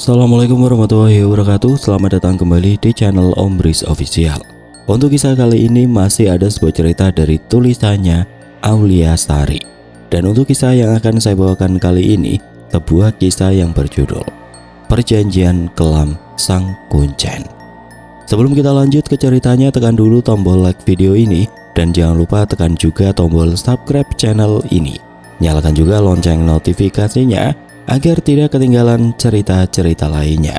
Assalamualaikum warahmatullahi wabarakatuh. Selamat datang kembali di channel Om Bris Official. Untuk kisah kali ini masih ada sebuah cerita dari tulisannya Aulia Sari. Dan untuk kisah yang akan saya bawakan kali ini, sebuah kisah yang berjudul Perjanjian Kelam Sang Kuncen. Sebelum kita lanjut ke ceritanya, tekan dulu tombol like video ini dan jangan lupa tekan juga tombol subscribe channel ini. Nyalakan juga lonceng notifikasinya agar tidak ketinggalan cerita-cerita lainnya.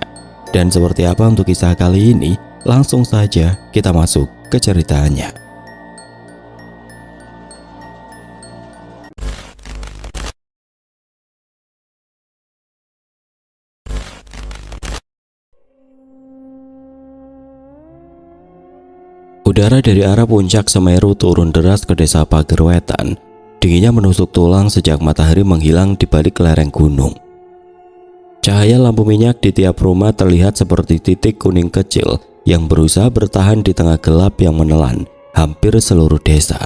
Dan seperti apa untuk kisah kali ini? Langsung saja kita masuk ke ceritanya. Udara dari arah puncak Semeru turun deras ke desa Pagerwetan. Dinginnya menusuk tulang sejak matahari menghilang di balik lereng gunung. Cahaya lampu minyak di tiap rumah terlihat seperti titik kuning kecil yang berusaha bertahan di tengah gelap yang menelan hampir seluruh desa.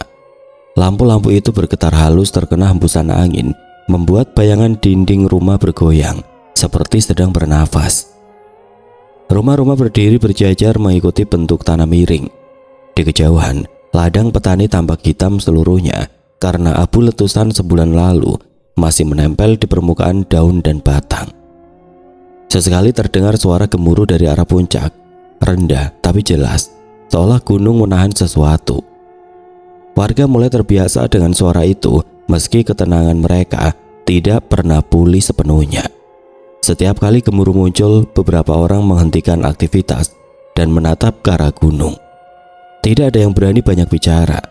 Lampu-lampu itu bergetar halus terkena hembusan angin, membuat bayangan dinding rumah bergoyang seperti sedang bernafas. Rumah-rumah berdiri berjajar mengikuti bentuk tanah miring. Di kejauhan, ladang petani tampak hitam seluruhnya karena abu letusan sebulan lalu masih menempel di permukaan daun dan batang. Sesekali terdengar suara gemuruh dari arah puncak, rendah tapi jelas, seolah gunung menahan sesuatu. Warga mulai terbiasa dengan suara itu, meski ketenangan mereka tidak pernah pulih sepenuhnya. Setiap kali gemuruh muncul, beberapa orang menghentikan aktivitas dan menatap ke arah gunung. Tidak ada yang berani banyak bicara,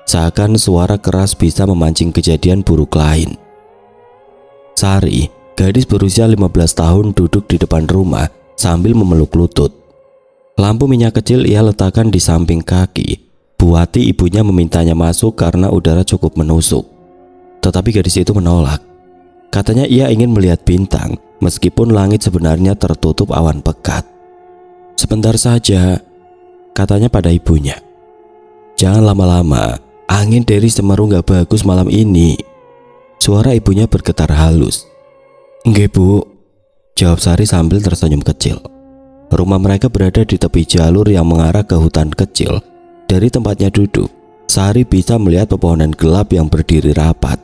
seakan suara keras bisa memancing kejadian buruk lain. Sari, gadis berusia 15 tahun, duduk di depan rumah sambil memeluk lutut. Lampu minyak kecil ia letakkan di samping kaki. Buati ibunya memintanya masuk karena udara cukup menusuk. Tetapi gadis itu menolak. Katanya ia ingin melihat bintang meskipun langit sebenarnya tertutup awan pekat. Sebentar saja, katanya pada ibunya. Jangan lama-lama, angin dari Semeru gak bagus malam ini. Suara ibunya bergetar halus. Nggih bu, jawab Sari sambil tersenyum kecil. Rumah mereka berada di tepi jalur yang mengarah ke hutan kecil. Dari tempatnya duduk, Sari bisa melihat pepohonan gelap yang berdiri rapat.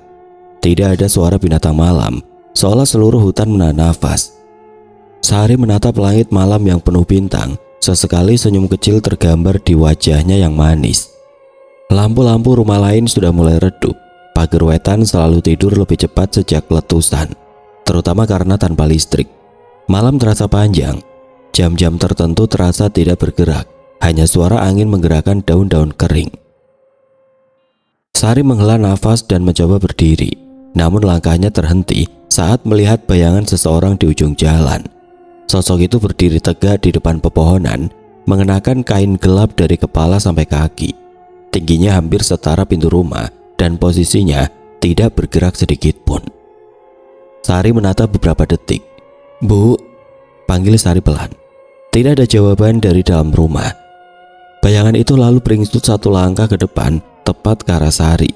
Tidak ada suara binatang malam, seolah seluruh hutan menahan nafas. Sari menatap langit malam yang penuh bintang. Sesekali senyum kecil tergambar di wajahnya yang manis. Lampu-lampu rumah lain sudah mulai redup. Pagerwetan selalu tidur lebih cepat sejak letusan, terutama karena tanpa listrik. Malam terasa panjang. Jam-jam tertentu terasa tidak bergerak, hanya suara angin menggerakkan daun-daun kering. Sari menghela nafas dan mencoba berdiri, namun langkahnya terhenti saat melihat bayangan seseorang di ujung jalan. Sosok itu berdiri tegak di depan pepohonan, mengenakan kain gelap dari kepala sampai kaki. Tingginya hampir setara pintu rumah dan posisinya tidak bergerak sedikit pun. Sari menatap beberapa detik. Bu, panggil Sari pelan. Tidak ada jawaban dari dalam rumah. Bayangan itu lalu beringsut satu langkah ke depan, tepat ke arah Sari.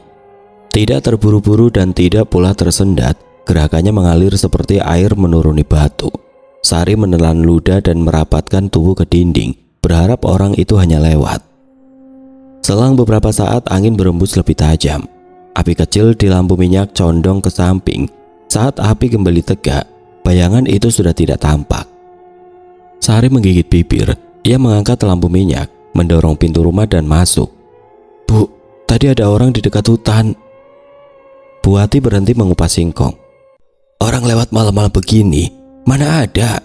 Tidak terburu-buru dan tidak pula tersendat, gerakannya mengalir seperti air menuruni batu. Sari menelan ludah dan merapatkan tubuh ke dinding, berharap orang itu hanya lewat. Selang beberapa saat angin berembus lebih tajam. Api kecil di lampu minyak condong ke samping. Saat api kembali tegak, bayangan itu sudah tidak tampak. Sari menggigit bibir. Ia mengangkat lampu minyak, mendorong pintu rumah dan masuk. Bu, tadi ada orang di dekat hutan. Buati berhenti mengupas singkong. Orang lewat malam-malam begini? Mana ada?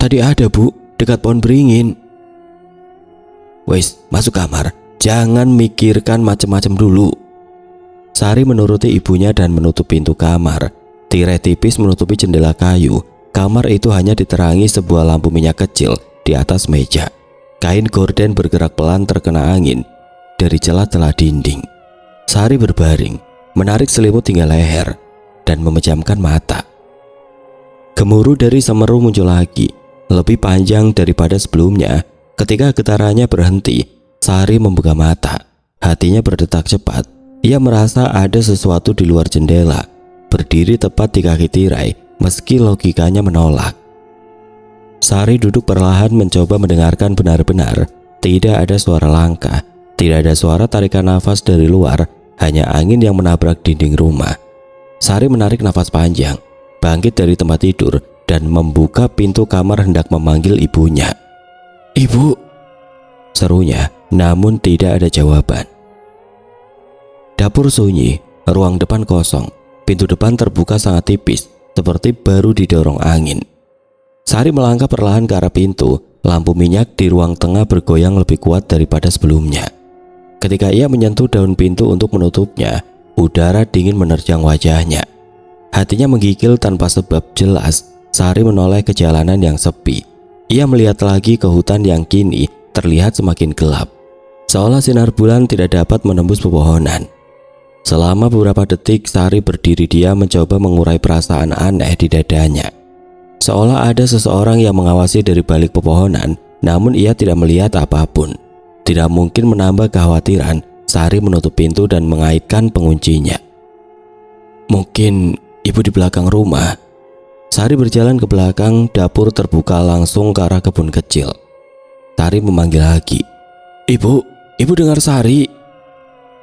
Tadi ada bu, dekat pohon beringin. Wes, masuk kamar. Jangan mikirkan macam-macam dulu. Sari menuruti ibunya dan menutup pintu kamar. Tirai tipis menutupi jendela kayu. Kamar itu hanya diterangi sebuah lampu minyak kecil di atas meja. Kain gorden bergerak pelan terkena angin dari celah-celah dinding. Sari berbaring, menarik selimut hingga leher dan memejamkan mata. Gemuruh dari Semeru muncul lagi, lebih panjang daripada sebelumnya. Ketika getarannya berhenti, Sari membuka mata. Hatinya berdetak cepat. Ia merasa ada sesuatu di luar jendela, berdiri tepat di kaki tirai, meski logikanya menolak. Sari duduk perlahan mencoba mendengarkan benar-benar. Tidak ada suara langkah, tidak ada suara tarikan nafas dari luar, hanya angin yang menabrak dinding rumah. Sari menarik nafas panjang, bangkit dari tempat tidur, dan membuka pintu kamar hendak memanggil ibunya. "Ibu!" serunya, namun tidak ada jawaban. Dapur sunyi, ruang depan kosong, pintu depan terbuka sangat tipis, seperti baru didorong angin. Sari melangkah perlahan ke arah pintu. Lampu minyak di ruang tengah bergoyang lebih kuat daripada sebelumnya. Ketika ia menyentuh daun pintu untuk menutupnya, udara dingin menerjang wajahnya. Hatinya menggigil tanpa sebab jelas. Sari menoleh ke jalanan yang sepi. Ia melihat lagi ke hutan yang kini terlihat semakin gelap, seolah sinar bulan tidak dapat menembus pepohonan. Selama beberapa detik Sari berdiri diam mencoba mengurai perasaan aneh di dadanya. Seolah ada seseorang yang mengawasi dari balik pepohonan, namun ia tidak melihat apapun. Tidak mungkin menambah kekhawatiran, Sari menutup pintu dan mengaitkan penguncinya. "Mungkin ibu di belakang rumah." Sari berjalan ke belakang, dapur terbuka langsung ke arah kebun kecil. Sari memanggil lagi. Ibu dengar Sari?"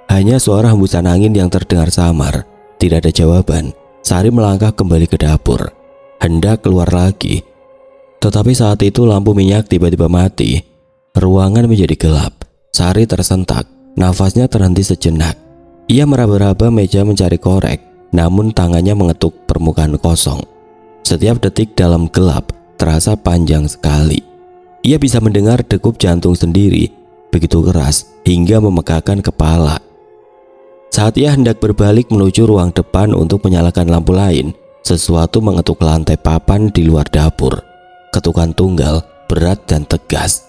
Hanya suara hembusan angin yang terdengar samar. Tidak ada jawaban. Sari melangkah kembali ke dapur, hendak keluar lagi. Tetapi saat itu lampu minyak tiba-tiba mati. Ruangan menjadi gelap. Sari tersentak, nafasnya terhenti sejenak. Ia meraba-raba meja mencari korek, namun tangannya mengetuk permukaan kosong. Setiap detik dalam gelap terasa panjang sekali. Ia bisa mendengar degup jantung sendiri, begitu keras hingga memegahkan kepala. Saat ia hendak berbalik menuju ruang depan untuk menyalakan lampu lain, sesuatu mengetuk lantai papan di luar dapur. Ketukan tunggal, berat dan tegas.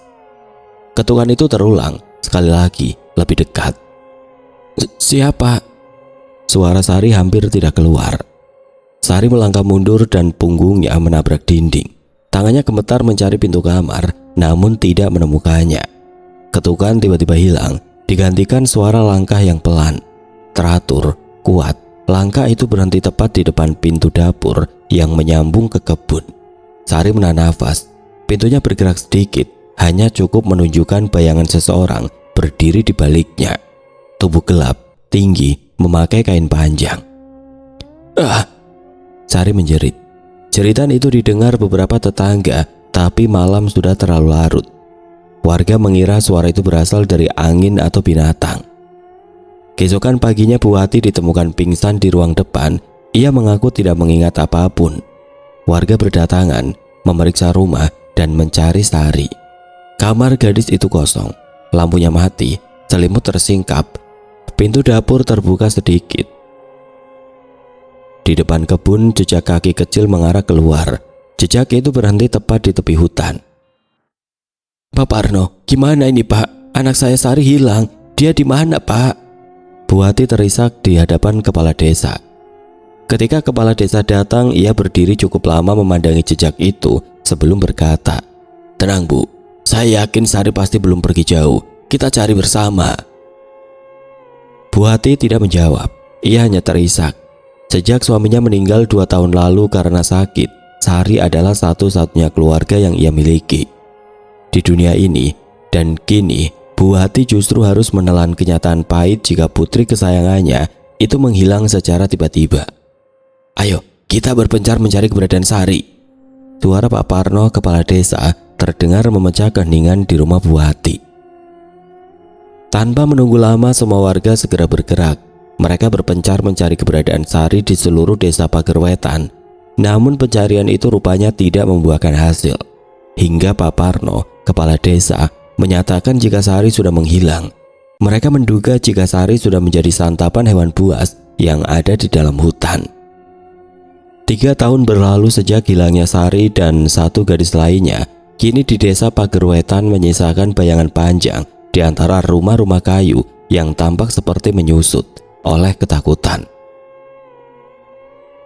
Ketukan itu terulang, sekali lagi, lebih dekat. "Siapa?" Suara Sari hampir tidak keluar. Sari melangkah mundur dan punggungnya menabrak dinding. Tangannya gemetar mencari pintu kamar, namun tidak menemukannya. Ketukan tiba-tiba hilang, digantikan suara langkah yang pelan, teratur, kuat. Langkah itu berhenti tepat di depan pintu dapur yang menyambung ke kebun. Sari menahan nafas. Pintunya bergerak sedikit, hanya cukup menunjukkan bayangan seseorang berdiri di baliknya. Tubuh gelap, tinggi, memakai kain panjang. "Ah!" Sari menjerit. Jeritan itu didengar beberapa tetangga, tapi malam sudah terlalu larut. Warga mengira suara itu berasal dari angin atau binatang. Keesokan paginya Bu Wati ditemukan pingsan di ruang depan. Ia mengaku tidak mengingat apapun. Warga berdatangan, memeriksa rumah dan mencari Sari. Kamar gadis itu kosong, lampunya mati, selimut tersingkap. Pintu dapur terbuka sedikit. Di depan kebun, jejak kaki kecil mengarah keluar. Jejak itu berhenti tepat di tepi hutan. "Pak Parno, gimana ini Pak? Anak saya Sari hilang. Dia di mana Pak?" Bu Wati terisak di hadapan kepala desa. Ketika kepala desa datang, ia berdiri cukup lama memandangi jejak itu sebelum berkata, "Tenang Bu, saya yakin Sari pasti belum pergi jauh. Kita cari bersama." Bu Wati tidak menjawab. Ia hanya terisak. Sejak suaminya meninggal 2 tahun lalu karena sakit, Sari adalah satu-satunya keluarga yang ia miliki di dunia ini, dan kini Bu Wati justru harus menelan kenyataan pahit jika putri kesayangannya itu menghilang secara tiba-tiba. "Ayo, kita berpencar mencari keberadaan Sari." Suara Pak Parno, kepala desa, terdengar memecah keheningan di rumah Bu Wati. Tanpa menunggu lama, semua warga segera bergerak. Mereka berpencar mencari keberadaan Sari di seluruh desa Pager Wetan. Namun pencarian itu rupanya tidak membuahkan hasil. Hingga Pak Parno, kepala desa, menyatakan jika Sari sudah menghilang. Mereka menduga jika Sari sudah menjadi santapan hewan buas yang ada di dalam hutan. 3 tahun berlalu sejak hilangnya Sari dan 1 gadis lainnya. Kini di desa Pager Wetan menyisakan bayangan panjang di antara rumah-rumah kayu yang tampak seperti menyusut oleh ketakutan.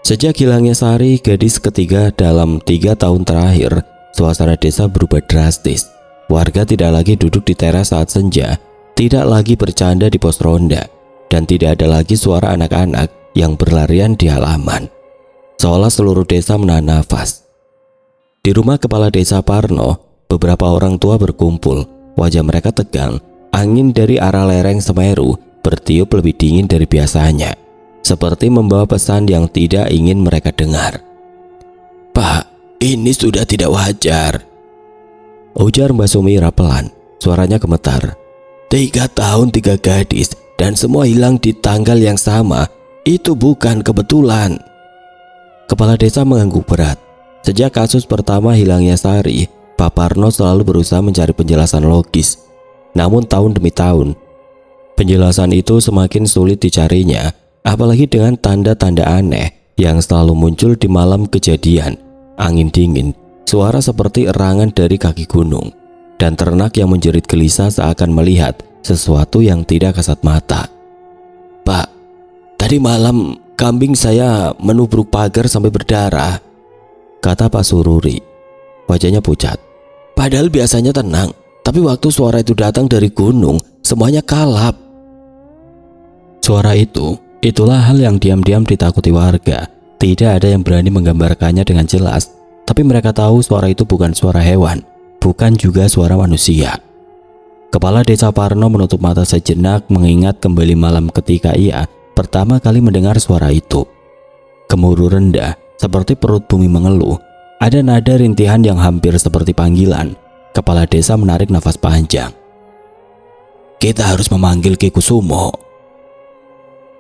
Sejak hilangnya Sari, gadis ketiga dalam 3 tahun terakhir, suasana desa berubah drastis. Warga tidak lagi duduk di teras saat senja, tidak lagi bercanda di pos ronda, dan tidak ada lagi suara anak-anak yang berlarian di halaman. Seolah seluruh desa menahan nafas. Di rumah kepala desa Parno, beberapa orang tua berkumpul. Wajah mereka tegang. Angin dari arah lereng Semeru bertiup lebih dingin dari biasanya, seperti membawa pesan yang tidak ingin mereka dengar. "Pak, ini sudah tidak wajar," ujar Mbak Sumira pelan. Suaranya gemetar. 3 tahun 3 gadis dan semua hilang di tanggal yang sama. Itu bukan kebetulan. Kepala desa mengangguk berat. Sejak kasus pertama hilangnya Sari, Pak Parno selalu berusaha mencari penjelasan logis. Namun tahun demi tahun, penjelasan itu semakin sulit dicarinya, apalagi dengan tanda-tanda aneh yang selalu muncul di malam kejadian. Angin dingin, suara seperti erangan dari kaki gunung, dan ternak yang menjerit gelisah seakan melihat sesuatu yang tidak kasat mata. "Pak, tadi malam kambing saya menubruk pagar sampai berdarah," kata Pak Sururi. Wajahnya pucat. "Padahal biasanya tenang, tapi waktu suara itu datang dari gunung, semuanya kalap." Suara itulah hal yang diam-diam ditakuti warga. Tidak ada yang berani menggambarkannya dengan jelas, tapi mereka tahu suara itu bukan suara hewan, bukan juga suara manusia. Kepala desa Parno menutup mata sejenak, mengingat kembali malam ketika ia pertama kali mendengar suara itu. Gemuruh rendah, seperti perut bumi mengeluh. Ada nada rintihan yang hampir seperti panggilan. Kepala desa menarik nafas panjang. "Kita harus memanggil Ki Kusumo."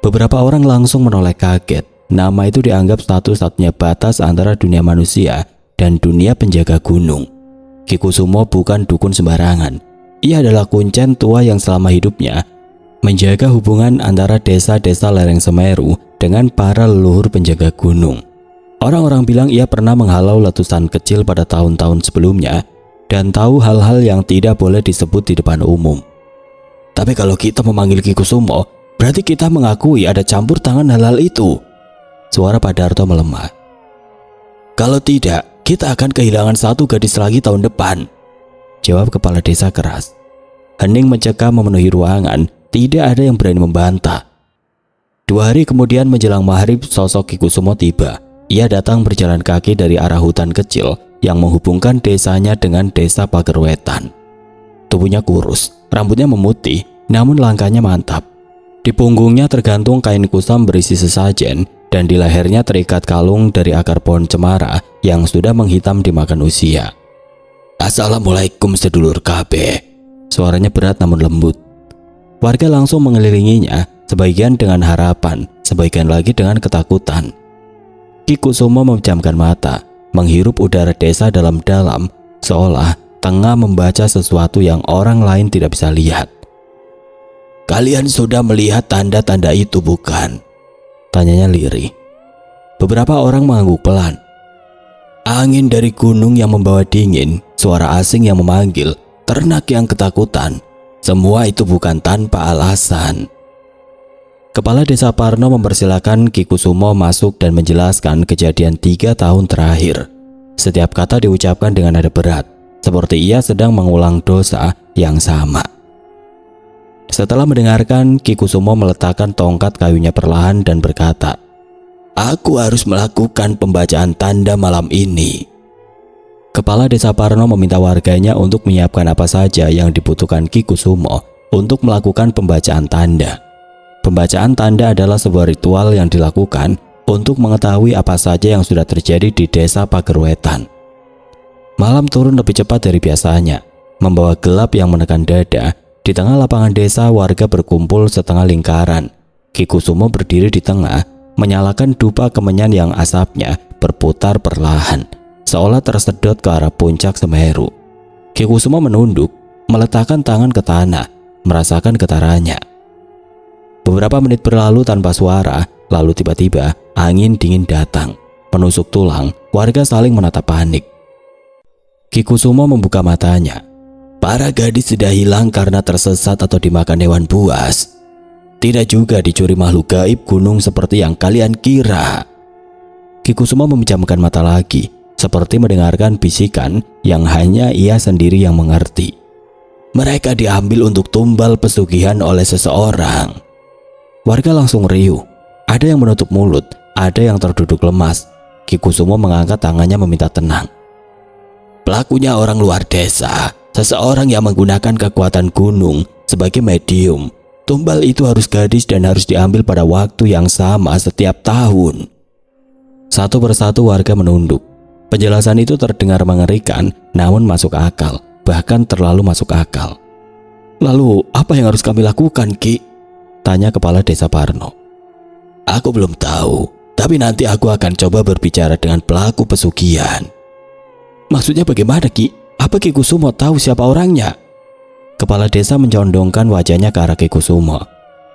Beberapa orang langsung menoleh kaget. Nama itu dianggap satu-satunya batas antara dunia manusia dan dunia penjaga gunung. Ki Kusumo bukan dukun sembarangan. Ia adalah kuncen tua yang selama hidupnya menjaga hubungan antara desa-desa lereng Semeru dengan para leluhur penjaga gunung. Orang-orang bilang ia pernah menghalau letusan kecil pada tahun-tahun sebelumnya dan tahu hal-hal yang tidak boleh disebut di depan umum. "Tapi kalau kita memanggil Ki Kusumo, berarti kita mengakui ada campur tangan hal-hal itu," suara Pak Darto melemah. "Kalau tidak, kita akan kehilangan 1 gadis lagi tahun depan," jawab kepala desa keras. Hening mencekam memenuhi ruangan, tidak ada yang berani membantah. 2 hari kemudian menjelang maghrib, sosok Ki Kusumo tiba. Ia datang berjalan kaki dari arah hutan kecil yang menghubungkan desanya dengan desa Pagerwetan. Tubuhnya kurus, rambutnya memutih, namun langkahnya mantap. Di punggungnya tergantung kain kusam berisi sesajen, dan di lehernya terikat kalung dari akar pohon cemara yang sudah menghitam dimakan usia. "Assalamualaikum sedulur KB," suaranya berat namun lembut. Warga langsung mengelilinginya, sebagian dengan harapan, sebagian lagi dengan ketakutan. Ki Kusumo memejamkan mata, menghirup udara desa dalam-dalam, seolah tengah membaca sesuatu yang orang lain tidak bisa lihat. "Kalian sudah melihat tanda-tanda itu, bukan?" tanyanya lirih. Beberapa orang mengangguk pelan. Angin dari gunung yang membawa dingin, suara asing yang memanggil, ternak yang ketakutan, semua itu bukan tanpa alasan. Kepala desa Parno mempersilahkan Ki Kusumo masuk dan menjelaskan kejadian 3 tahun terakhir. Setiap kata diucapkan dengan nada berat, seperti ia sedang mengulang dosa yang sama. Setelah mendengarkan, Ki Kusumo meletakkan tongkat kayunya perlahan dan berkata, "Aku harus melakukan pembacaan tanda malam ini." Kepala desa Parno meminta warganya untuk menyiapkan apa saja yang dibutuhkan Ki Kusumo untuk melakukan pembacaan tanda. Pembacaan tanda adalah sebuah ritual yang dilakukan untuk mengetahui apa saja yang sudah terjadi di desa Pagerwetan. Malam turun lebih cepat dari biasanya, membawa gelap yang menekan dada. Di tengah lapangan desa, warga berkumpul setengah lingkaran. Ki Kusumo berdiri di tengah, menyalakan dupa kemenyan yang asapnya berputar perlahan, seolah tersedot ke arah puncak Semeru. Ki Kusumo menunduk, meletakkan tangan ke tanah, merasakan getarannya. Beberapa menit berlalu tanpa suara, lalu tiba-tiba angin dingin datang, menusuk tulang. Warga saling menatap panik. Ki Kusumo membuka matanya. "Para gadis sudah hilang karena tersesat atau dimakan hewan buas. Tidak juga dicuri makhluk gaib gunung seperti yang kalian kira." Ki Kusumo memejamkan mata lagi, seperti mendengarkan bisikan yang hanya ia sendiri yang mengerti. "Mereka diambil untuk tumbal pesugihan oleh seseorang." Warga langsung riuh. Ada yang menutup mulut, ada yang terduduk lemas. Ki Kusumo mengangkat tangannya meminta tenang. Pelakunya orang luar desa, seseorang yang menggunakan kekuatan gunung sebagai medium. Tumbal itu harus gadis dan harus diambil pada waktu yang sama setiap tahun. Satu persatu warga menunduk. Penjelasan itu terdengar mengerikan, namun masuk akal, bahkan terlalu masuk akal. Lalu apa yang harus kami lakukan, Ki? Tanya kepala desa Parno. Aku belum tahu, tapi nanti aku akan coba berbicara dengan pelaku pesugihan. Maksudnya bagaimana, Ki? Apa Ki Kusumo tahu siapa orangnya? Kepala desa mencondongkan wajahnya ke arah Ki Kusumo.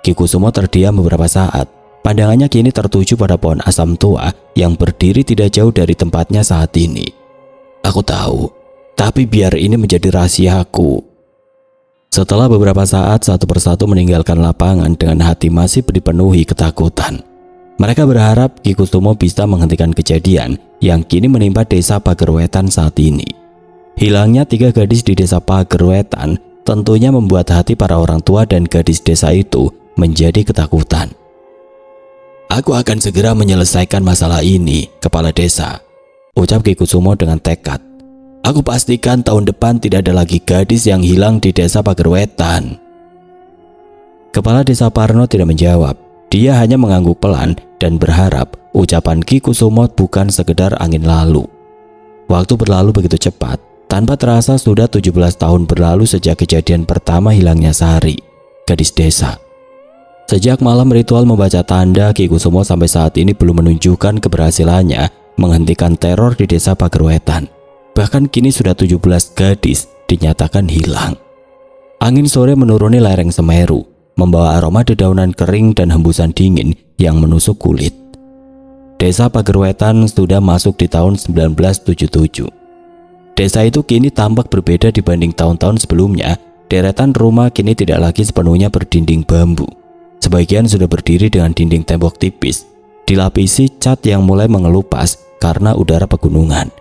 Ki Kusumo terdiam beberapa saat. Pandangannya kini tertuju pada pohon asam tua yang berdiri tidak jauh dari tempatnya saat ini. Aku tahu, tapi biar ini menjadi rahasiaku. Setelah beberapa saat, satu persatu meninggalkan lapangan dengan hati masih dipenuhi ketakutan. Mereka berharap Ki Kusumo bisa menghentikan kejadian yang kini menimpa desa Pagerwetan saat ini. Hilangnya 3 gadis di desa Pagerwetan tentunya membuat hati para orang tua dan gadis desa itu menjadi ketakutan. Aku akan segera menyelesaikan masalah ini, kepala desa, ucap Ki Kusumo dengan tekad. Aku pastikan tahun depan tidak ada lagi gadis yang hilang di desa Pagerwetan. Kepala desa Parno tidak menjawab. Dia hanya mengangguk pelan dan berharap ucapan Ki Kusumo bukan sekedar angin lalu. Waktu berlalu begitu cepat. Tanpa terasa sudah 17 tahun berlalu sejak kejadian pertama hilangnya Sari, gadis desa. Sejak malam ritual membaca tanda, Ki Kusumo sampai saat ini belum menunjukkan keberhasilannya menghentikan teror di desa Pagerwetan. Bahkan kini sudah 17 gadis dinyatakan hilang. Angin sore menuruni lereng Semeru, membawa aroma dedaunan kering dan hembusan dingin yang menusuk kulit. Desa Pagerwetan sudah masuk di tahun 1977. Desa itu kini tampak berbeda dibanding tahun-tahun sebelumnya. Deretan rumah kini tidak lagi sepenuhnya berdinding bambu. Sebagian sudah berdiri dengan dinding tembok tipis, dilapisi cat yang mulai mengelupas karena udara pegunungan.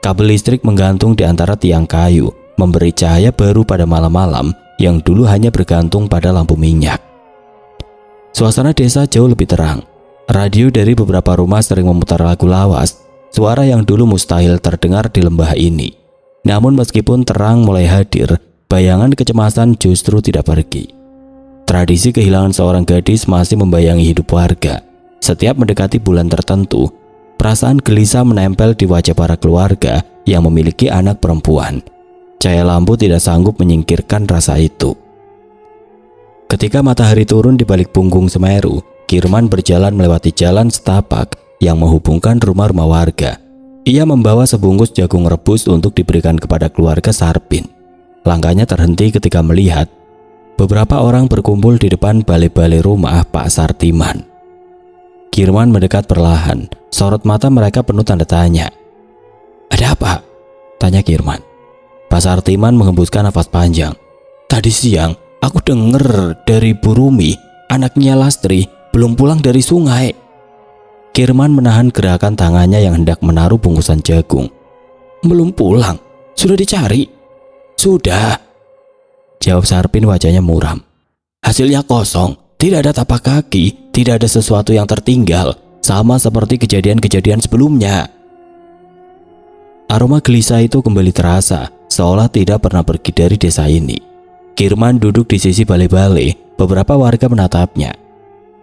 Kabel listrik menggantung di antara tiang kayu, memberi cahaya baru pada malam-malam yang dulu hanya bergantung pada lampu minyak. Suasana desa jauh lebih terang. Radio dari beberapa rumah sering memutar lagu lawas, suara yang dulu mustahil terdengar di lembah ini. Namun meskipun terang mulai hadir, bayangan kecemasan justru tidak pergi. Tradisi kehilangan seorang gadis masih membayangi hidup warga. Setiap mendekati bulan tertentu, perasaan gelisah menempel di wajah para keluarga yang memiliki anak perempuan. Cahaya lampu tidak sanggup menyingkirkan rasa itu. Ketika matahari turun di balik punggung Semeru, Kirman berjalan melewati jalan setapak yang menghubungkan rumah-rumah warga. Ia membawa sebungkus jagung rebus untuk diberikan kepada keluarga Sarpin. Langkahnya terhenti ketika melihat beberapa orang berkumpul di depan balai-balai rumah Pak Sartiman. Kirman mendekat perlahan. Sorot mata mereka penuh tanda tanya. Ada apa? Tanya Kirman. Pak Sartiman menghembuskan nafas panjang. Tadi siang aku dengar dari Bu Rumi, anaknya Lastri, belum pulang dari sungai. Kirman menahan gerakan tangannya yang hendak menaruh bungkusan jagung. Belum pulang? Sudah dicari? Sudah, jawab Sarpin, wajahnya muram. Hasilnya kosong, tidak ada tapak kaki, tidak ada sesuatu yang tertinggal. Sama seperti kejadian-kejadian sebelumnya. Aroma gelisah itu kembali terasa, seolah tidak pernah pergi dari desa ini. Kirman duduk di sisi balai-balai, beberapa warga menatapnya.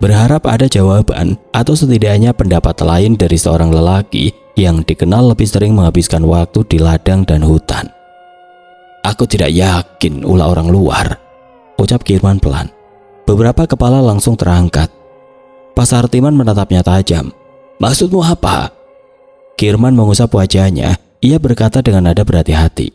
Berharap ada jawaban atau setidaknya pendapat lain dari seorang lelaki yang dikenal lebih sering menghabiskan waktu di ladang dan hutan. Aku tidak yakin ulah orang luar, ucap Kirman pelan. Beberapa kepala langsung terangkat. Pak Sartiman menatapnya tajam. Maksudmu apa? Kirman mengusap wajahnya. Ia berkata dengan nada berhati-hati.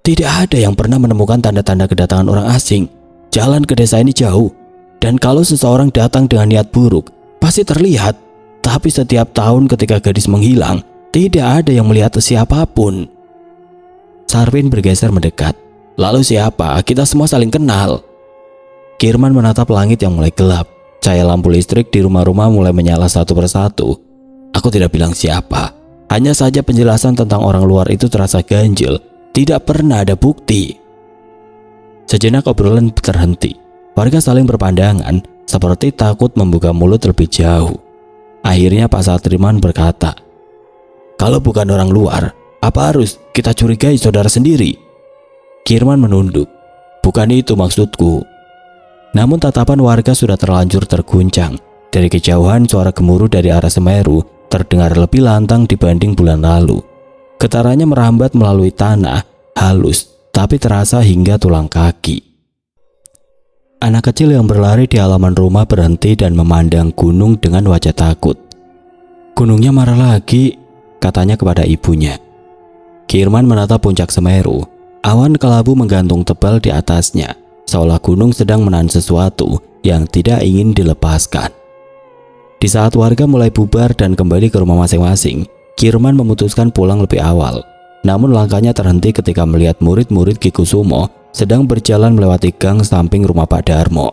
Tidak ada yang pernah menemukan tanda-tanda kedatangan orang asing. Jalan ke desa ini jauh. Dan kalau seseorang datang dengan niat buruk, pasti terlihat. Tapi setiap tahun ketika gadis menghilang, tidak ada yang melihat siapapun. Sarpin bergeser mendekat. Lalu siapa? Kita semua saling kenal. Kirman menatap langit yang mulai gelap. Cahaya lampu listrik di rumah-rumah mulai menyala satu persatu. Aku tidak bilang siapa. Hanya saja penjelasan tentang orang luar itu terasa ganjil. Tidak pernah ada bukti. Sejenak obrolan terhenti. Warga saling berpandangan, seperti takut membuka mulut lebih jauh. Akhirnya Pak Sartiman berkata, kalau bukan orang luar, Apa harus kita curigai saudara sendiri? Kirman menunduk. Bukan itu maksudku. Namun tatapan warga sudah terlanjur terguncang. Dari kejauhan suara gemuruh dari arah Semeru terdengar lebih lantang dibanding bulan lalu. Getarannya merambat melalui tanah, halus, tapi terasa hingga tulang kaki. Anak kecil yang berlari di halaman rumah berhenti dan memandang gunung dengan wajah takut. Gunungnya marah lagi, katanya kepada ibunya. Kirman menatap puncak Semeru. Awan kelabu menggantung tebal di atasnya, seolah gunung sedang menahan sesuatu yang tidak ingin dilepaskan. Di saat warga mulai bubar dan kembali ke rumah masing-masing, Kirman memutuskan pulang lebih awal. Namun langkahnya terhenti ketika melihat murid-murid Ki Kusumo sedang berjalan melewati gang samping rumah Pak Darmo.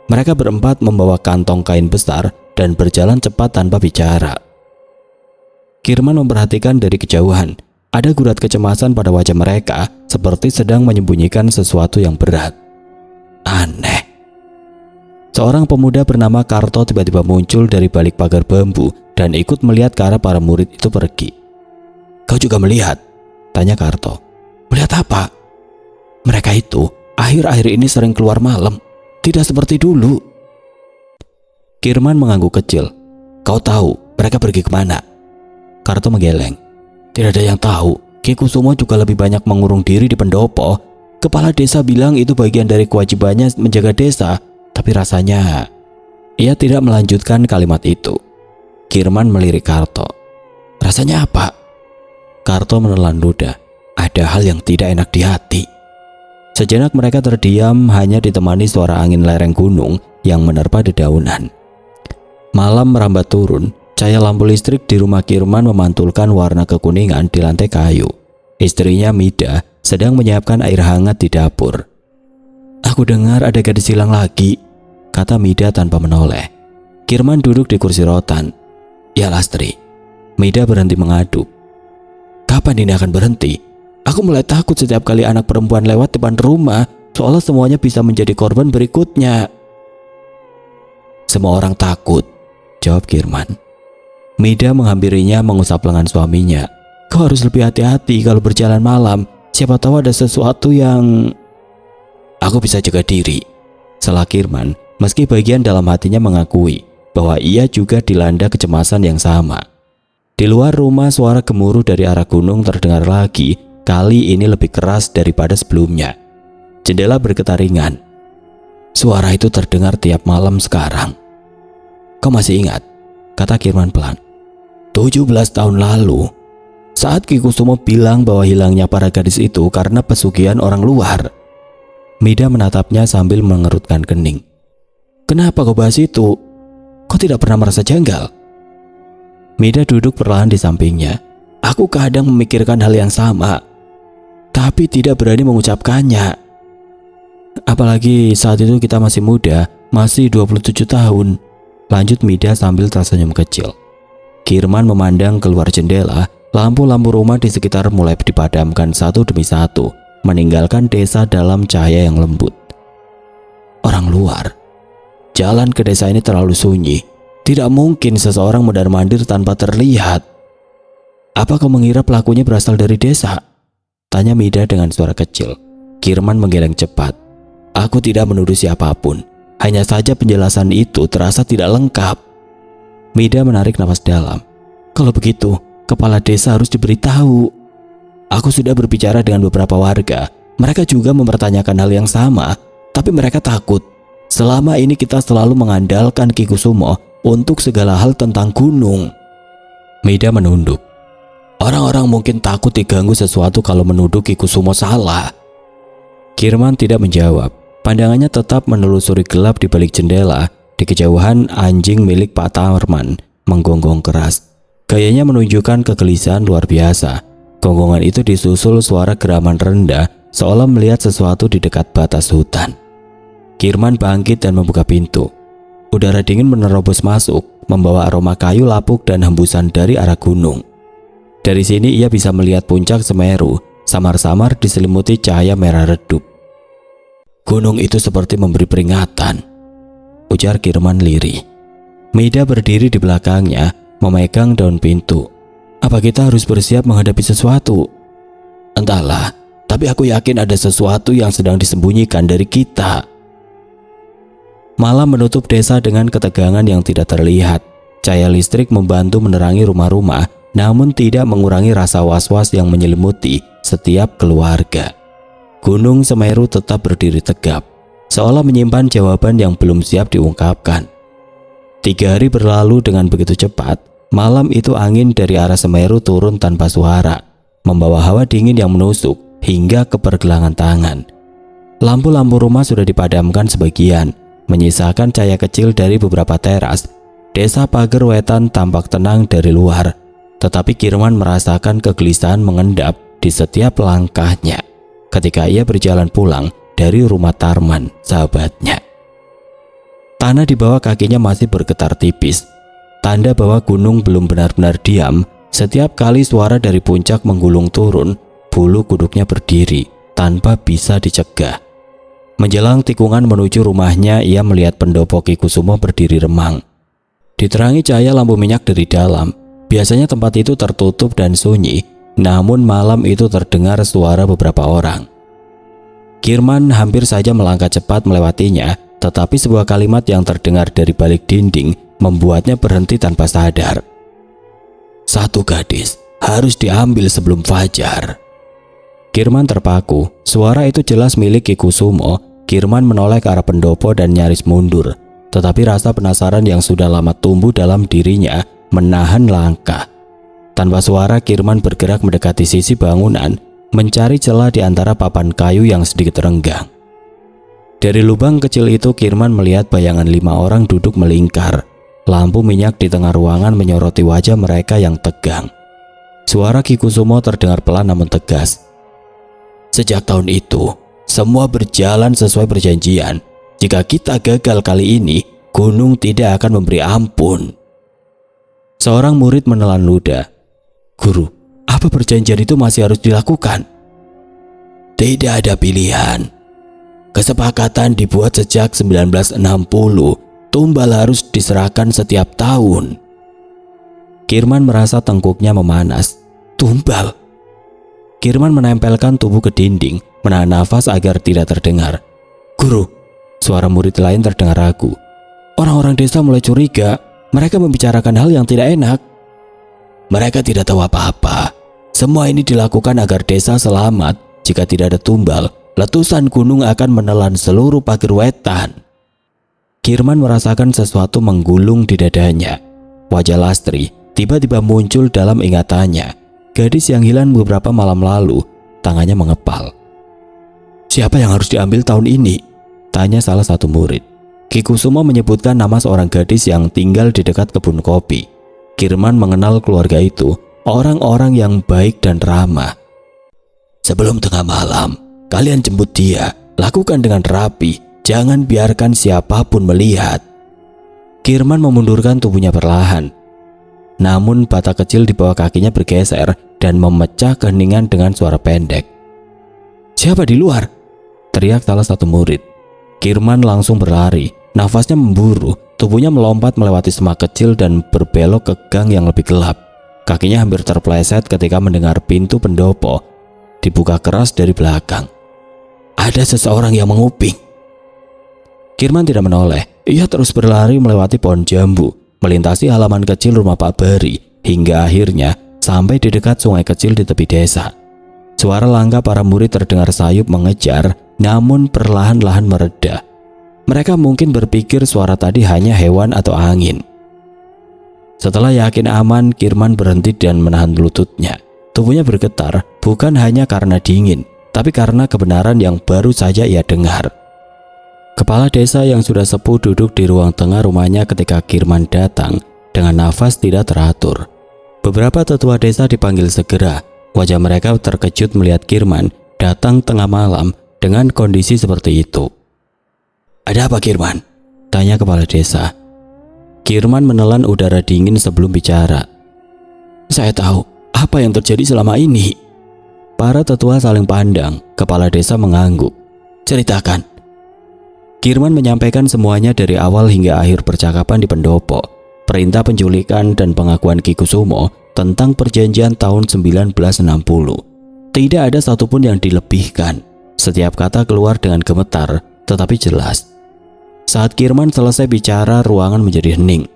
Mereka berempat membawa kantong kain besar dan berjalan cepat tanpa bicara. Kirman memperhatikan dari kejauhan. Ada gurat kecemasan pada wajah mereka, seperti sedang menyembunyikan sesuatu yang berat. Aneh. Seorang pemuda bernama Karto tiba-tiba muncul dari balik pagar bambu dan ikut melihat ke arah para murid itu pergi. Kau juga melihat? Tanya Karto. Melihat apa? Mereka itu akhir-akhir ini sering keluar malam, tidak seperti dulu. Kirman mengangguk kecil. Kau tahu mereka pergi kemana? Karto menggeleng. Tidak ada yang tahu. Ki Kusumo juga lebih banyak mengurung diri di pendopo. Kepala desa bilang itu bagian dari kewajibannya menjaga desa, tapi rasanya ia tidak melanjutkan kalimat itu. Kirman melirik Karto. Rasanya apa? Karto menelan ludah. Ada hal yang tidak enak di hati. Sejenak mereka terdiam, hanya ditemani suara angin lereng gunung yang menerpa dedaunan. Malam merambat turun. Cahaya lampu listrik di rumah Kirman memantulkan warna kekuningan di lantai kayu. Istrinya Mida sedang menyiapkan air hangat di dapur. Aku dengar ada gadis hilang lagi, kata Mida tanpa menoleh. Kirman duduk di kursi rotan. Ya Lastri. Mida berhenti mengaduk. Kapan ini akan berhenti? Aku mulai takut setiap kali anak perempuan lewat depan rumah, seolah semuanya bisa menjadi korban berikutnya. Semua orang takut, jawab Kirman. Mida menghampirinya mengusap lengan suaminya. Kau harus lebih hati-hati kalau berjalan malam. Siapa tahu ada sesuatu yang... Aku bisa jaga diri, salah Kirman, meski bagian dalam hatinya mengakui bahwa ia juga dilanda kecemasan yang sama. Di luar rumah suara gemuruh dari arah gunung terdengar lagi, kali ini lebih keras daripada sebelumnya. Jendela bergetar ringan. Suara itu terdengar tiap malam sekarang. Kau masih ingat? Kata Kirman pelan. 17 tahun lalu, saat Ki Kusumo bilang bahwa hilangnya para gadis itu karena pesugihan orang luar. Mida menatapnya sambil mengerutkan kening. Kenapa kau bahas itu? Kau tidak pernah merasa janggal? Mida duduk perlahan di sampingnya. Aku kadang memikirkan hal yang sama, tapi tidak berani mengucapkannya. Apalagi saat itu kita masih muda, masih 27 tahun. Lanjut Mida sambil tersenyum kecil. Kirman memandang keluar jendela. Lampu-lampu rumah di sekitar mulai dipadamkan satu demi satu, meninggalkan desa dalam cahaya yang lembut. Orang luar. Jalan ke desa ini terlalu sunyi. Tidak mungkin seseorang mondar-mandir tanpa terlihat. Apa kau mengira pelakunya berasal dari desa? Tanya Mida dengan suara kecil. Kirman menggeleng cepat. Aku tidak menuduh siapapun. Hanya saja penjelasan itu terasa tidak lengkap. Mida menarik napas dalam. Kalau begitu, kepala desa harus diberitahu. Aku sudah berbicara dengan beberapa warga. Mereka juga mempertanyakan hal yang sama, tapi mereka takut. Selama ini kita selalu mengandalkan Ki Kusumo untuk segala hal tentang gunung. Mida menunduk. Orang-orang mungkin takut diganggu sesuatu kalau menuduh Ki Kusumo salah. Kirman tidak menjawab. Pandangannya tetap menelusuri gelap di balik jendela. Di kejauhan, anjing milik Pak Tarman menggonggong keras. Gayanya menunjukkan kegelisahan luar biasa. Gonggongan itu disusul suara geraman rendah, seolah melihat sesuatu di dekat batas hutan. Kirman bangkit dan membuka pintu. Udara dingin menerobos masuk, membawa aroma kayu lapuk dan hembusan dari arah gunung. Dari sini ia bisa melihat puncak Semeru, samar-samar diselimuti cahaya merah redup. Gunung itu seperti memberi peringatan, ujar Kirman lirih. Mida berdiri di belakangnya, memegang daun pintu. Apa kita harus bersiap menghadapi sesuatu? Entahlah, tapi aku yakin ada sesuatu yang sedang disembunyikan dari kita. Malam menutup desa dengan ketegangan yang tidak terlihat. Cahaya listrik membantu menerangi rumah-rumah, namun tidak mengurangi rasa was-was yang menyelimuti setiap keluarga. Gunung Semeru tetap berdiri tegap, seolah menyimpan jawaban yang belum siap diungkapkan. 3 hari berlalu dengan begitu cepat. Malam itu angin dari arah Semeru turun tanpa suara, membawa hawa dingin yang menusuk hingga ke pergelangan tangan. Lampu-lampu rumah sudah dipadamkan sebagian, menyisakan cahaya kecil dari beberapa teras. Desa Pager Wetan tampak tenang dari luar, tetapi Kirman merasakan kegelisahan mengendap di setiap langkahnya ketika ia berjalan pulang dari rumah Tarman, sahabatnya. Tanah di bawah kakinya masih bergetar tipis, tanda bahwa gunung belum benar-benar diam. Setiap kali suara dari puncak menggulung turun, bulu kuduknya berdiri tanpa bisa dicegah. Menjelang tikungan menuju rumahnya, ia melihat pendopo Ki Kusumo berdiri remang. Diterangi cahaya lampu minyak dari dalam. Biasanya tempat itu tertutup dan sunyi, namun malam itu terdengar suara beberapa orang. Kirman hampir saja melangkah cepat melewatinya, tetapi sebuah kalimat yang terdengar dari balik dinding membuatnya berhenti tanpa sadar. 1 gadis harus diambil sebelum fajar. Kirman terpaku. Suara itu jelas milik Ki Kusumo. Kirman menoleh ke arah pendopo dan nyaris mundur, tetapi rasa penasaran yang sudah lama tumbuh dalam dirinya menahan langkah. Tanpa suara, Kirman bergerak mendekati sisi bangunan, mencari celah di antara papan kayu yang sedikit renggang. Dari lubang kecil itu, Kirman melihat bayangan 5 orang duduk melingkar. Lampu minyak di tengah ruangan menyoroti wajah mereka yang tegang. Suara Ki Kusumo terdengar pelan namun tegas. Sejak tahun itu, semua berjalan sesuai perjanjian. Jika kita gagal kali ini, gunung tidak akan memberi ampun. Seorang murid menelan ludah. Guru, apa perjanjian itu masih harus dilakukan? Tidak ada pilihan. Kesepakatan dibuat sejak 1960. Tumbal harus diserahkan setiap tahun. Kirman merasa tengkuknya memanas. Tumbal? Kirman menempelkan tubuh ke dinding, menahan nafas agar tidak terdengar. Guru, suara murid lain terdengar ragu. Orang-orang desa mulai curiga. Mereka membicarakan hal yang tidak enak. Mereka tidak tahu apa-apa. Semua ini dilakukan agar desa selamat. Jika tidak ada tumbal, letusan gunung akan menelan seluruh Pager Wetan. Kirman merasakan sesuatu menggulung di dadanya. Wajah Lastri tiba-tiba muncul dalam ingatannya. Gadis yang hilang beberapa malam lalu, tangannya mengepal. Siapa yang harus diambil tahun ini? Tanya salah satu murid. Ki Kusumo menyebutkan nama seorang gadis yang tinggal di dekat kebun kopi. Kirman mengenal keluarga itu, orang-orang yang baik dan ramah. Sebelum tengah malam, kalian jemput dia, lakukan dengan rapi. Jangan biarkan siapapun melihat. Kirman memundurkan tubuhnya perlahan. Namun bata kecil di bawah kakinya bergeser dan memecah keheningan dengan suara pendek. Siapa di luar? Teriak salah satu murid. Kirman langsung berlari. Nafasnya memburu. Tubuhnya melompat melewati semak kecil dan berbelok ke gang yang lebih gelap. Kakinya hampir terpeleset ketika mendengar pintu pendopo dibuka keras dari belakang. Ada seseorang yang menguping. Kirman tidak menoleh. Ia terus berlari melewati pohon jambu, melintasi halaman kecil rumah Pak Bari, hingga akhirnya sampai di dekat sungai kecil di tepi desa. Suara langkah para murid terdengar sayup mengejar, namun perlahan-lahan mereda. Mereka mungkin berpikir suara tadi hanya hewan atau angin. Setelah yakin aman, Kirman berhenti dan menahan lututnya. Tubuhnya bergetar, bukan hanya karena dingin, tapi karena kebenaran yang baru saja ia dengar. Kepala desa yang sudah sepuh duduk di ruang tengah rumahnya ketika Kirman datang dengan nafas tidak teratur. Beberapa tetua desa dipanggil segera. Wajah mereka terkejut melihat Kirman datang tengah malam dengan kondisi seperti itu. Ada apa Kirman? Tanya kepala desa. Kirman menelan udara dingin sebelum bicara. Saya tahu apa yang terjadi selama ini. Para tetua saling pandang. Kepala desa mengangguk. Ceritakan. Kirman menyampaikan semuanya dari awal hingga akhir percakapan di pendopo. Perintah penculikan dan pengakuan Ki Kusumo tentang perjanjian tahun 1960. Tidak ada satupun yang dilebihkan. Setiap kata keluar dengan gemetar, tetapi jelas. Saat Kirman selesai bicara, ruangan menjadi hening.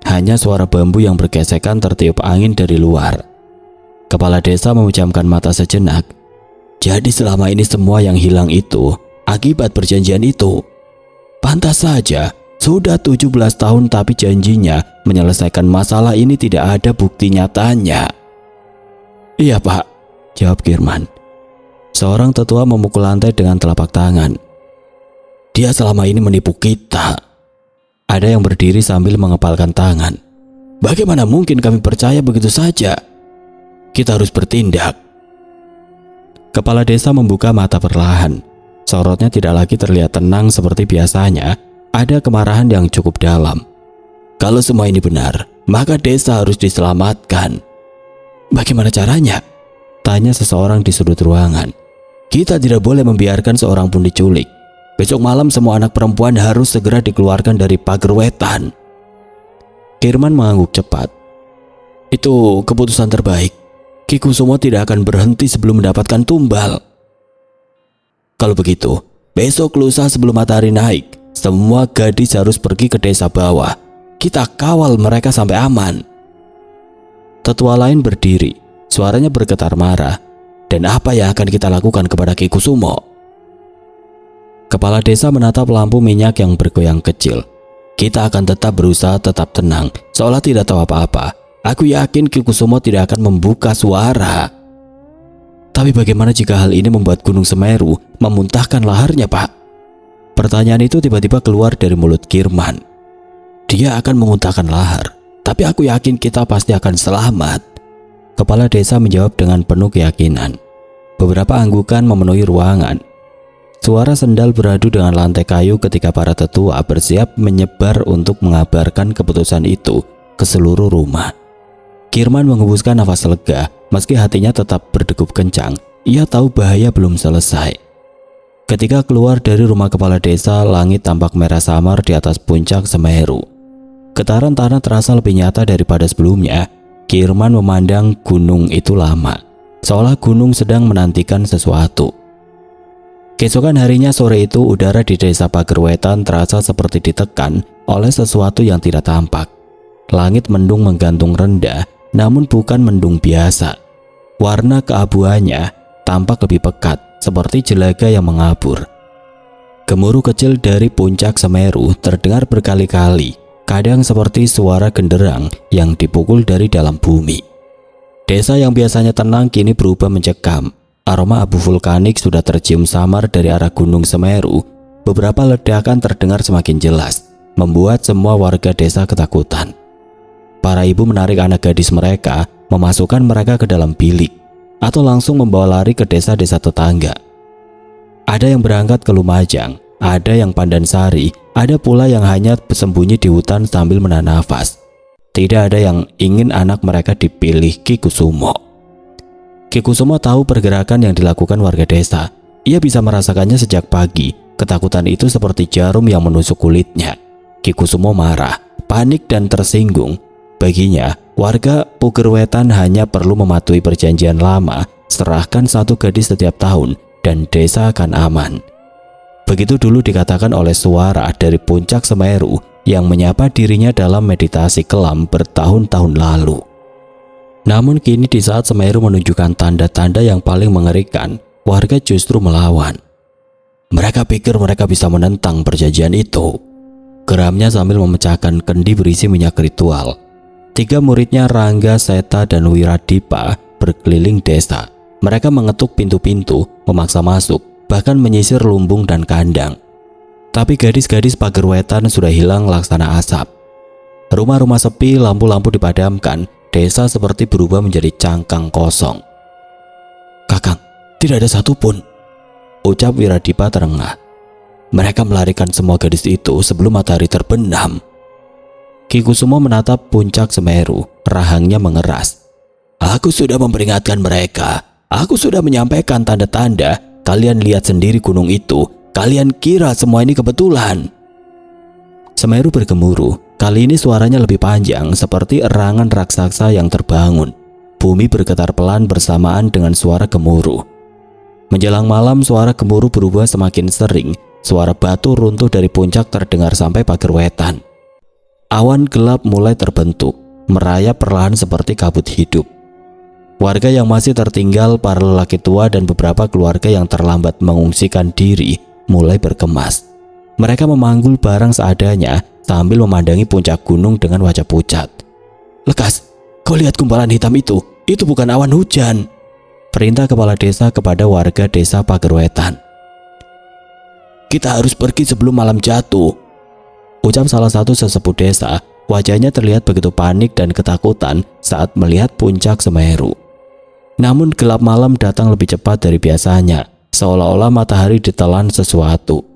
Hanya suara bambu yang bergesekan tertiup angin dari luar. Kepala desa memejamkan mata sejenak. Jadi selama ini semua yang hilang itu akibat perjanjian itu. Pantas saja, sudah 17 tahun tapi janjinya menyelesaikan masalah ini tidak ada bukti nyatanya. Iya Pak, jawab Kirman. Seorang tetua memukul lantai dengan telapak tangan. Dia selama ini menipu kita. Ada yang berdiri sambil mengepalkan tangan. Bagaimana mungkin kami percaya begitu saja? Kita harus bertindak. Kepala desa membuka mata perlahan. Sorotnya tidak lagi terlihat tenang seperti biasanya. Ada kemarahan yang cukup dalam. Kalau semua ini benar, maka desa harus diselamatkan. Bagaimana caranya? Tanya seseorang di sudut ruangan. Kita tidak boleh membiarkan seorang pun diculik. Besok malam semua anak perempuan harus segera dikeluarkan dari pagar wetan. Kirman mengangguk cepat. Itu keputusan terbaik. Ki Kusumo tidak akan berhenti sebelum mendapatkan tumbal. Kalau begitu, besok lusa sebelum matahari naik, semua gadis harus pergi ke desa bawah. Kita kawal mereka sampai aman. Tetua lain berdiri, suaranya bergetar marah. Dan apa yang akan kita lakukan kepada Ki Kusumo? Kepala desa menatap lampu minyak yang bergoyang kecil. Kita akan tetap berusaha tetap tenang, seolah tidak tahu apa-apa. Aku yakin Ki Kusumo tidak akan membuka suara. Tapi bagaimana jika hal ini membuat Gunung Semeru memuntahkan laharnya, Pak? Pertanyaan itu tiba-tiba keluar dari mulut Kirman. Dia akan memuntahkan lahar, tapi aku yakin kita pasti akan selamat. Kepala desa menjawab dengan penuh keyakinan. Beberapa anggukan memenuhi ruangan. Suara sendal beradu dengan lantai kayu ketika para tetua bersiap menyebar untuk mengabarkan keputusan itu ke seluruh rumah. Kirman menghembuskan nafas lega, meski hatinya tetap berdegup kencang. Ia tahu bahaya belum selesai. Ketika keluar dari rumah kepala desa, langit tampak merah samar di atas puncak Semeru. Getaran tanah terasa lebih nyata daripada sebelumnya. Kirman memandang gunung itu lama, seolah gunung sedang menantikan sesuatu. Keesokan harinya sore itu, udara di desa Pager Wetan terasa seperti ditekan oleh sesuatu yang tidak tampak. Langit mendung menggantung rendah, namun bukan mendung biasa. Warna keabuannya tampak lebih pekat, seperti jelaga yang mengabur. Gemuruh kecil dari puncak Semeru terdengar berkali-kali. Kadang seperti suara genderang yang dipukul dari dalam bumi. Desa yang biasanya tenang kini berubah mencekam. Aroma abu vulkanik sudah tercium samar dari arah Gunung Semeru. Beberapa ledakan terdengar semakin jelas, membuat semua warga desa ketakutan. Para ibu menarik anak gadis mereka, memasukkan mereka ke dalam bilik, atau langsung membawa lari ke desa-desa tetangga. Ada yang berangkat ke Lumajang, ada yang Pandansari, ada pula yang hanya bersembunyi di hutan sambil menahan nafas. Tidak ada yang ingin anak mereka dipilih Ki Kusumo. Ki Kusumo tahu pergerakan yang dilakukan warga desa. Ia bisa merasakannya sejak pagi. Ketakutan itu seperti jarum yang menusuk kulitnya. Ki Kusumo marah, panik dan tersinggung. Baginya, warga Puger Wetan hanya perlu mematuhi perjanjian lama, serahkan satu gadis setiap tahun, dan desa akan aman. Begitu dulu dikatakan oleh suara dari puncak Semeru yang menyapa dirinya dalam meditasi kelam bertahun-tahun lalu. Namun kini di saat Semeru menunjukkan tanda-tanda yang paling mengerikan, warga justru melawan. Mereka pikir mereka bisa menentang perjanjian itu. Geramnya sambil memecahkan kendi berisi minyak ritual. 3 muridnya Rangga, Seta, dan Wiradipa berkeliling desa. Mereka mengetuk pintu-pintu, memaksa masuk, bahkan menyisir lumbung dan kandang. Tapi gadis-gadis Pager Wetan sudah hilang laksana asap. Rumah-rumah sepi, lampu-lampu dipadamkan, desa seperti berubah menjadi cangkang kosong. Kakang, tidak ada satupun, ucap Wiradipa terengah. Mereka melarikan semua gadis itu sebelum matahari terbenam. Ki Kusumo menatap puncak Semeru, rahangnya mengeras. Aku sudah memperingatkan mereka. Aku sudah menyampaikan tanda-tanda. Kalian lihat sendiri gunung itu. Kalian kira semua ini kebetulan? Semeru bergemuruh. Kali ini suaranya lebih panjang, seperti erangan raksasa yang terbangun. Bumi bergetar pelan bersamaan dengan suara gemuruh. Menjelang malam, suara gemuruh berubah semakin sering. Suara batu runtuh dari puncak terdengar sampai pagar wetan. Awan gelap mulai terbentuk, merayap perlahan seperti kabut hidup. Warga yang masih tertinggal, para lelaki tua dan beberapa keluarga yang terlambat mengungsikan diri mulai berkemas. Mereka memanggul barang seadanya sambil memandangi puncak gunung dengan wajah pucat. "Lekas, kau lihat gumpalan hitam itu? Itu bukan awan hujan," perintah kepala desa kepada warga desa Pager Wetan. "Kita harus pergi sebelum malam jatuh," ucap salah satu sesepuh desa. Wajahnya terlihat begitu panik dan ketakutan saat melihat puncak Semeru. Namun gelap malam datang lebih cepat dari biasanya, seolah-olah matahari ditelan sesuatu.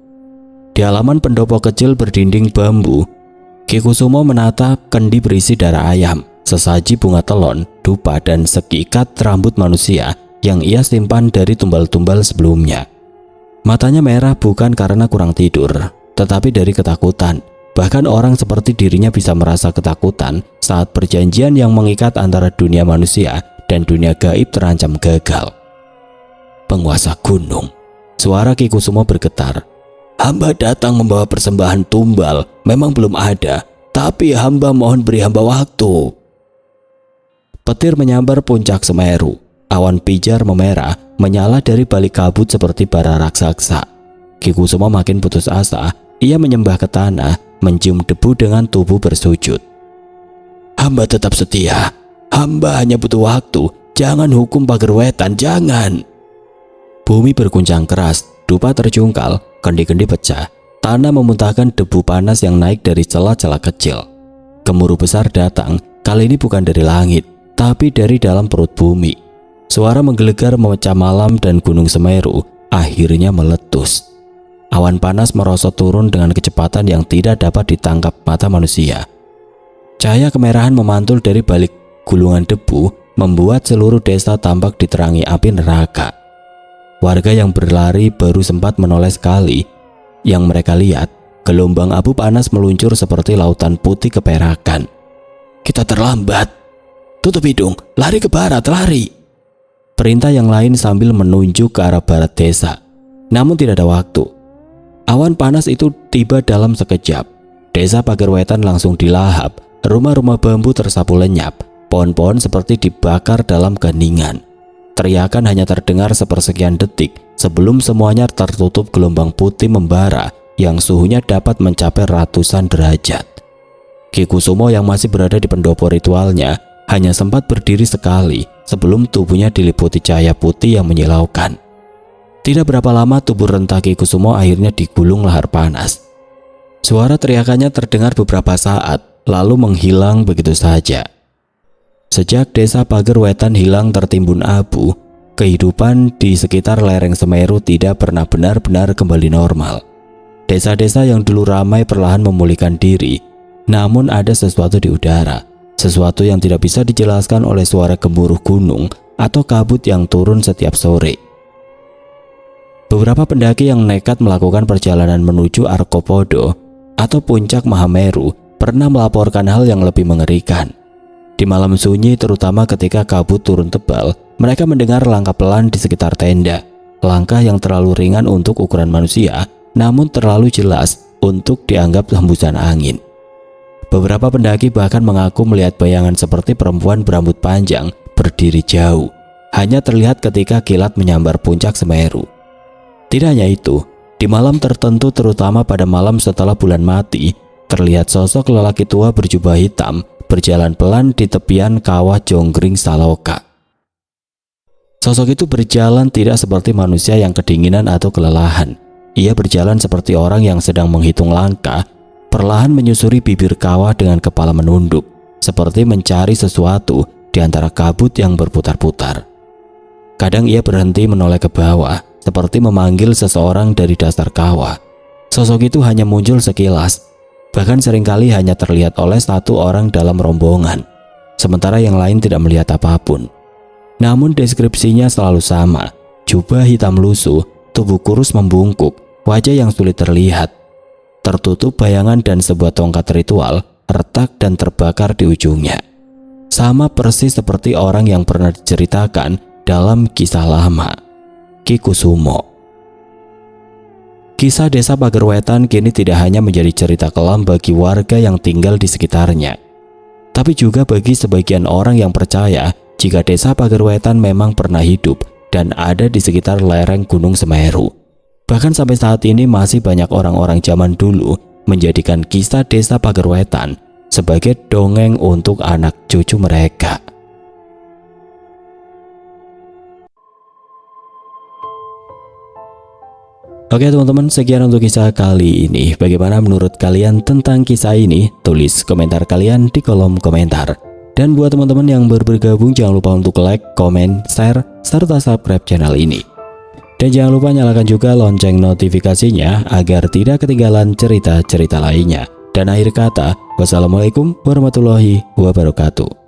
Di halaman pendopo kecil berdinding bambu, Ki Kusumo menatap kendi berisi darah ayam, sesaji bunga telon, dupa, dan sekikat rambut manusia yang ia simpan dari tumbal-tumbal sebelumnya. Matanya merah bukan karena kurang tidur, tetapi dari ketakutan. Bahkan orang seperti dirinya bisa merasa ketakutan saat perjanjian yang mengikat antara dunia manusia dan dunia gaib terancam gagal. "Penguasa gunung," suara Ki Kusumo bergetar. "Hamba datang membawa persembahan tumbal. Memang belum ada, tapi hamba mohon beri hamba waktu." Petir menyambar puncak Semeru. Awan pijar memerah menyala dari balik kabut seperti bara raksasa. Ki Kusumo makin putus asa. Ia menyembah ke tanah, mencium debu dengan tubuh bersujud. "Hamba tetap setia. Hamba hanya butuh waktu. Jangan hukum Pager Wetan, jangan." Bumi berguncang keras, dupa terjungkal, kendi-kendi pecah. Tanah memuntahkan debu panas yang naik dari celah-celah kecil. Gemuruh besar datang, kali ini bukan dari langit, tapi dari dalam perut bumi. Suara menggelegar memecah malam dan gunung Semeru akhirnya meletus. Awan panas merosot turun dengan kecepatan yang tidak dapat ditangkap mata manusia. Cahaya kemerahan memantul dari balik gulungan debu, membuat seluruh desa tampak diterangi api neraka. Warga yang berlari baru sempat menoleh sekali. Yang mereka lihat, gelombang abu panas meluncur seperti lautan putih keperakan. "Kita terlambat. Tutup hidung, lari ke barat, lari!" Perintah yang lain sambil menunjuk ke arah barat desa. Namun tidak ada waktu. Awan panas itu tiba dalam sekejap. Desa Pager Wetan langsung dilahap. Rumah-rumah bambu tersapu lenyap. Pohon-pohon seperti dibakar dalam keheningan. Teriakan hanya terdengar sepersekian detik sebelum semuanya tertutup gelombang putih membara yang suhunya dapat mencapai ratusan derajat. Ki Kusumo yang masih berada di pendopo ritualnya hanya sempat berdiri sekali sebelum tubuhnya diliputi cahaya putih yang menyilaukan. Tidak berapa lama tubuh rentah Ki Kusumo akhirnya digulung lahar panas. Suara teriakannya terdengar beberapa saat, lalu menghilang begitu saja. Sejak desa Pager Wetan hilang tertimbun abu, kehidupan di sekitar lereng Semeru tidak pernah benar-benar kembali normal. Desa-desa yang dulu ramai perlahan memulihkan diri, namun ada sesuatu di udara, sesuatu yang tidak bisa dijelaskan oleh suara gemuruh gunung atau kabut yang turun setiap sore. Beberapa pendaki yang nekat melakukan perjalanan menuju Arkopodo atau puncak Mahameru pernah melaporkan hal yang lebih mengerikan. Di malam sunyi, terutama ketika kabut turun tebal, mereka mendengar langkah pelan di sekitar tenda. Langkah yang terlalu ringan untuk ukuran manusia, namun terlalu jelas untuk dianggap hembusan angin. Beberapa pendaki bahkan mengaku melihat bayangan seperti perempuan berambut panjang berdiri jauh, hanya terlihat ketika kilat menyambar puncak Semeru. Tidak hanya itu, di malam tertentu terutama pada malam setelah bulan mati, terlihat sosok lelaki tua berjubah hitam berjalan pelan di tepian kawah Jonggring Saloka. Sosok itu berjalan tidak seperti manusia yang kedinginan atau kelelahan. Ia berjalan seperti orang yang sedang menghitung langkah, perlahan menyusuri bibir kawah dengan kepala menunduk, seperti mencari sesuatu di antara kabut yang berputar-putar. Kadang ia berhenti menoleh ke bawah, seperti memanggil seseorang dari dasar kawah. Sosok itu hanya muncul sekilas, bahkan seringkali hanya terlihat oleh satu orang dalam rombongan, sementara yang lain tidak melihat apapun. Namun deskripsinya selalu sama, jubah hitam lusuh, tubuh kurus membungkuk, wajah yang sulit terlihat, tertutup bayangan dan sebuah tongkat ritual retak dan terbakar di ujungnya. sama persis seperti orang yang pernah diceritakan dalam kisah lama, Ki Kusumo. Kisah desa Pagerwetan kini tidak hanya menjadi cerita kelam bagi warga yang tinggal di sekitarnya, tapi juga bagi sebagian orang yang percaya jika desa Pagerwetan memang pernah hidup dan ada di sekitar lereng Gunung Semeru. Bahkan sampai saat ini masih banyak orang-orang zaman dulu menjadikan kisah desa Pagerwetan sebagai dongeng untuk anak cucu mereka. Oke teman-teman, sekian untuk kisah kali ini. Bagaimana menurut kalian tentang kisah ini? Tulis komentar kalian di kolom komentar. Dan buat teman-teman yang baru bergabung, jangan lupa untuk like, komen, share, serta subscribe channel ini. Dan jangan lupa nyalakan juga lonceng notifikasinya agar tidak ketinggalan cerita-cerita lainnya. Dan akhir kata, wassalamualaikum warahmatullahi wabarakatuh.